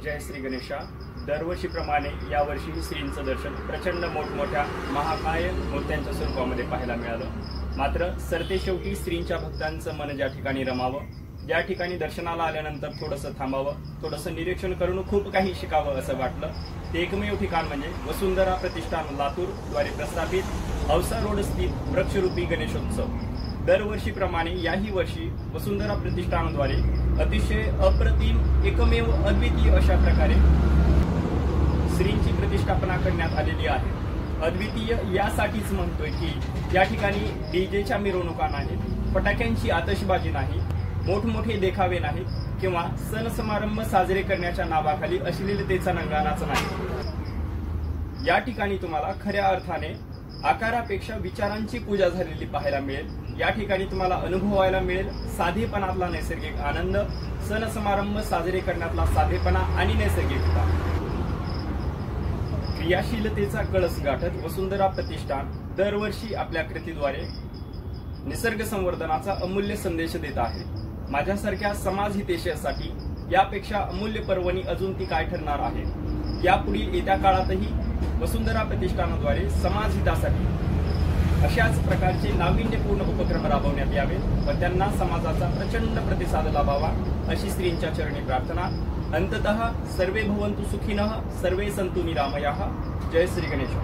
जय श्री गणेशा। दरवर्षीप्रमाणे यावर्षी श्रींचं दर्शन प्रचंड मोठमोठ्या महाकाय मूर्त्यांच्या स्वरूपामध्ये पाहायला मिळालं। मात्र सरतेशेवटी श्रींच्या भक्तांचं मन ज्या ठिकाणी रमावं, ज्या ठिकाणी दर्शनाला आल्यानंतर थोडंसं थांबावं, थोडंसं निरीक्षण करून खूप काही शिकावं असं वाटलं ते एकमेव ठिकाण म्हणजे वसुंधरा प्रतिष्ठान लातूर द्वारे प्रस्थापित औसा रोड स्थित वृक्षरूपी गणेशोत्सव। दरवर्षीप्रमाणे याही वर्षी वसुंधरा प्रतिष्ठानद्वारे अतिशय अप्रतिम, एकमेव अद्वितीय अशा प्रकारे श्रींची प्रतिष्ठापना करण्यात आलेली आहे। अद्वितीय यासाठीच म्हणतोय की या ठिकाणी डीजेच्या मिरवणुका नाहीत, फटाक्यांची आतषबाजी नाही, मोठमोठे देखावे नाहीत किंवा सण समारंभ साजरे करण्याच्या नावाखाली अश्लीलतेचा नंगानाच नाही। या ठिकाणी तुम्हाला खऱ्या अर्थाने आकारापेक्षा विचारांची पूजा झालेली पाहायला मिळेल। या ठिकाणी तुम्हाला अनुभवायला मिळेल साधेपणातला नैसर्गिक आनंद, सण समारंभ साजरे करण्यातला साधेपणा आणि नैसर्गिकता। क्रियाशीलतेचा कळस गाठत वसुंधरा प्रतिष्ठान दरवर्षी आपल्या कृतीद्वारे निसर्ग संवर्धनाचा अमूल्य संदेश देत आहे। माझ्यासारख्या समाज हितेशासाठी यापेक्षा अमूल्य पर्वणी अजून ती काय ठरणार आहे। यापुढील येत्या काळातही वसुंधरा प्रतिष्ठानाद्वारे समाज हितासाठी अशाच प्रकारचे नाविन्यपूर्ण उपक्रम राबवण्यात यावेत व त्यांना समाजाचा प्रचंड प्रतिसाद लाभावा अशी श्रींच्या चरणी प्रार्थना। अंततः सर्वे भवन्तु सुखिनः, सर्वे सन्तु निरामयाः। जय श्री गणेश।